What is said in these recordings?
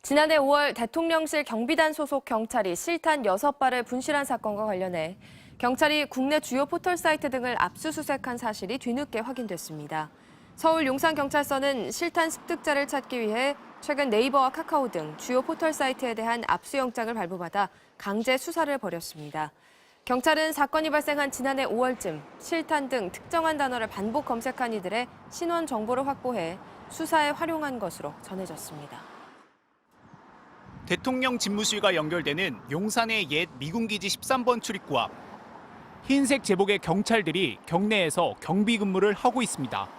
지난해 5월 대통령실 경비단 소속 경찰이 실탄 6발을 분실한 사건과 관련해 경찰이 국내 주요 포털 사이트 등을 압수수색한 사실이 뒤늦게 확인됐습니다. 서울 용산경찰서는 실탄 습득자를 찾기 위해 최근 네이버와 카카오 등 주요 포털 사이트에 대한 압수영장을 발부받아 강제 수사를 벌였습니다. 경찰은 사건이 발생한 지난해 5월쯤 실탄 등 특정한 단어를 반복 검색한 이들의 신원 정보를 확보해 수사에 활용한 것으로 전해졌습니다. 대통령 집무실과 연결되는 용산의 옛 미군기지 13번 출입구 앞. 흰색 제복의 경찰들이 경내에서 경비 근무를 하고 있습니다.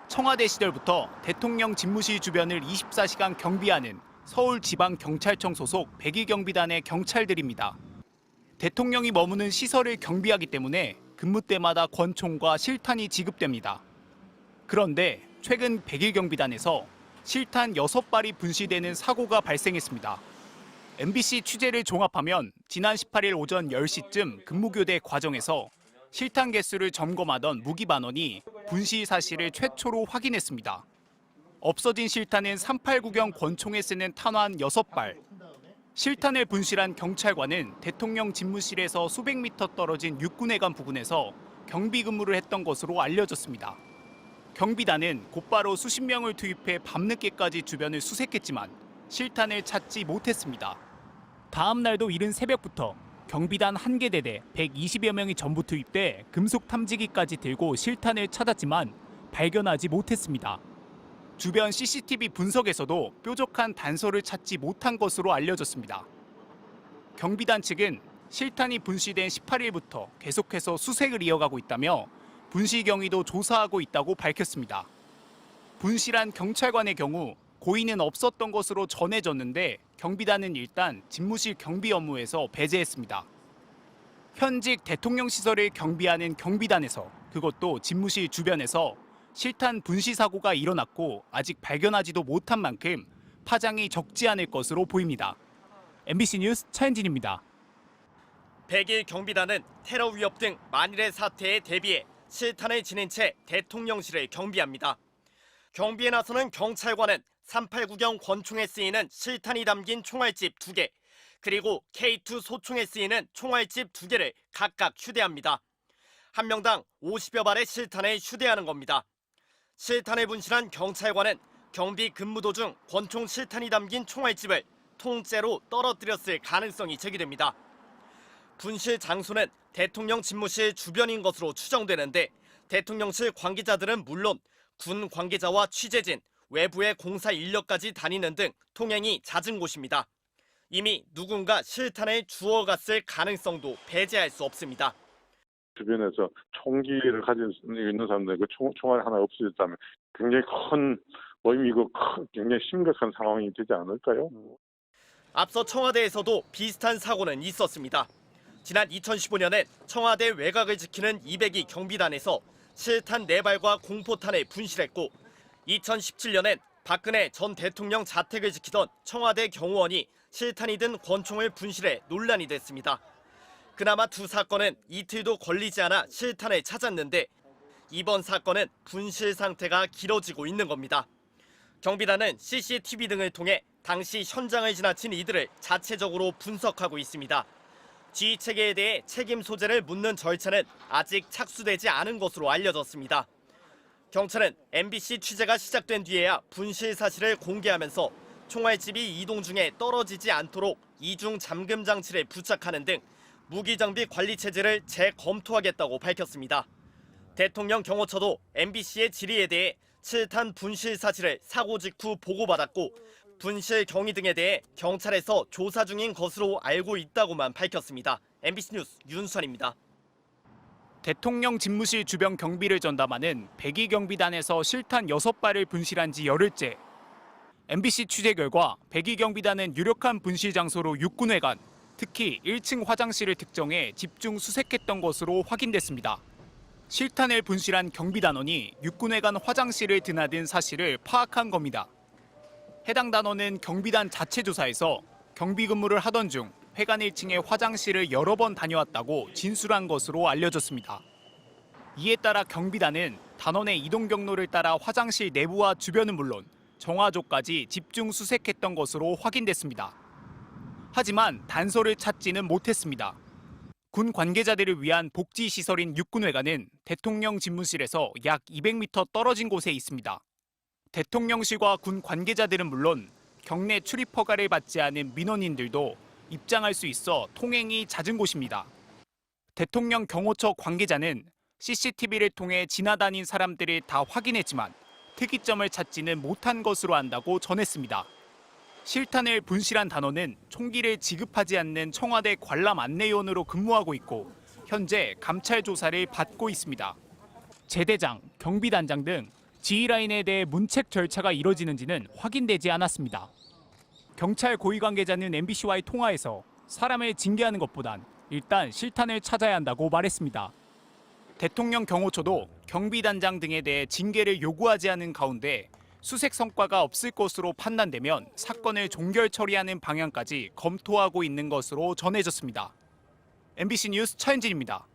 청와대 시절부터 대통령 집무실 주변을 24시간 경비하는 서울지방경찰청 소속 백의경비단의 경찰들입니다. 대통령이 머무는 시설을 경비하기 때문에 근무 때마다 권총과 실탄이 지급됩니다. 그런데 최근 백의경비단에서 실탄 6발이 분실되는 사고가 발생했습니다. MBC 취재를 종합하면 지난 18일 오전 10시쯤 근무교대 과정에서 실탄 개수를 점검하던 무기반원이 분실 사실을 최초로 확인했습니다. 없어진 실탄은 389경 권총에 쓰는 탄환 6발. 실탄을 분실한 경찰관은 대통령 집무실에서 수백 미터 떨어진 육군회관 부근에서 경비 근무를 했던 것으로 알려졌습니다. 경비단은 곧바로 수십 명을 투입해 밤늦게까지 주변을 수색했지만 실탄을 찾지 못했습니다. 다음 날도 이른 새벽부터 경비단 1개 대대 120여 명이 전부 투입돼 금속 탐지기까지 들고 실탄을 찾았지만 발견하지 못했습니다. 주변 CCTV 분석에서도 뾰족한 단서를 찾지 못한 것으로 알려졌습니다. 경비단 측은 실탄이 분실된 18일부터 계속해서 수색을 이어가고 있다며 분실 경위도 조사하고 있다고 밝혔습니다. 분실한 경찰관의 경우 고의는 없었던 것으로 전해졌는데 경비단은 일단 집무실 경비 업무에서 배제했습니다. 현직 대통령 시설을 경비하는 경비단에서 그것도 집무실 주변에서 실탄 분실 사고가 일어났고 아직 발견하지도 못한 만큼 파장이 적지 않을 것으로 보입니다. MBC 뉴스 차현진입니다. 백일 경비단은 테러 위협 등 만일의 사태에 대비해 실탄을 지닌 채 대통령실을 경비합니다. 경비에 나서는 경찰관은 389경 권총에 쓰이는 실탄이 담긴 총알집 2개, 그리고 K2 소총에 쓰이는 총알집 2개를 각각 휴대합니다. 한 명당 50여 발의 실탄을 휴대하는 겁니다. 실탄을 분실한 경찰관은 경비 근무 도중 권총 실탄이 담긴 총알집을 통째로 떨어뜨렸을 가능성이 제기됩니다. 분실 장소는 대통령 집무실 주변인 것으로 추정되는데 대통령실 관계자들은 물론 군 관계자와 취재진, 외부의 공사 인력까지 다니는 등 통행이 잦은 곳입니다. 이미 누군가 실탄을 주워갔을 가능성도 배제할 수 없습니다. 주변에서 총기를 가지고 있는 사람들 그 총알이 하나 없어졌다면 굉장히 큰 의미고 굉장히 심각한 상황이 되지 않을까요? 앞서 청와대에서도 비슷한 사고는 있었습니다. 지난 2015년엔 청와대 외곽을 지키는 202 경비단에서 실탄 4발과 공포탄을 분실했고 2017년엔 박근혜 전 대통령 자택을 지키던 청와대 경호원이 실탄이 든 권총을 분실해 논란이 됐습니다. 그나마 두 사건은 이틀도 걸리지 않아 실탄을 찾았는데 이번 사건은 분실 상태가 길어지고 있는 겁니다. 경비단은 CCTV 등을 통해 당시 현장을 지나친 이들을 자체적으로 분석하고 있습니다. 지휘 체계에 대해 책임 소재를 묻는 절차는 아직 착수되지 않은 것으로 알려졌습니다. 경찰은 MBC 취재가 시작된 뒤에야 분실 사실을 공개하면서 총알집이 이동 중에 떨어지지 않도록 이중 잠금 장치를 부착하는 등 무기 장비 관리 체제를 재검토하겠다고 밝혔습니다. 대통령 경호처도 MBC의 질의에 대해 실탄 분실 사실을 사고 직후 보고받았고 분실 경위 등에 대해 경찰에서 조사 중인 것으로 알고 있다고만 밝혔습니다. MBC 뉴스 윤수환입니다. 대통령 집무실 주변 경비를 전담하는 백의경비단에서 실탄 6발을 분실한 지 열흘째. MBC 취재 결과 백의경비단은 유력한 분실 장소로 육군회관, 특히 1층 화장실을 특정해 집중 수색했던 것으로 확인됐습니다. 실탄을 분실한 경비단원이 육군회관 화장실을 드나든 사실을 파악한 겁니다. 해당 단원은 경비단 자체 조사에서 경비 근무를 하던 중 회관 1층의 화장실을 여러 번 다녀왔다고 진술한 것으로 알려졌습니다. 이에 따라 경비단은 단원의 이동 경로를 따라 화장실 내부와 주변은 물론 정화조까지 집중 수색했던 것으로 확인됐습니다. 하지만 단서를 찾지는 못했습니다. 군 관계자들을 위한 복지시설인 육군회관은 대통령 집무실에서 약 200m 떨어진 곳에 있습니다. 대통령실과 군 관계자들은 물론 경내 출입 허가를 받지 않은 민원인들도 입장할 수 있어 통행이 잦은 곳입니다. 대통령 경호처 관계자는 CCTV를 통해 지나다닌 사람들을 다 확인했지만 특이점을 찾지는 못한 것으로 안다고 전했습니다. 실탄을 분실한 단원은 총기를 지급하지 않는 청와대 관람 안내요원으로 근무하고 있고 현재 감찰 조사를 받고 있습니다. 제대장, 경비단장 등 지휘라인에 대해 문책 절차가 이뤄지는지는 확인되지 않았습니다. 경찰 고위 관계자는 MBC와의 통화에서 사람을 징계하는 것보단 일단 실탄을 찾아야 한다고 말했습니다. 대통령 경호처도 경비단장 등에 대해 징계를 요구하지 않은 가운데 수색 성과가 없을 것으로 판단되면 사건을 종결 처리하는 방향까지 검토하고 있는 것으로 전해졌습니다. MBC 뉴스 차현진입니다.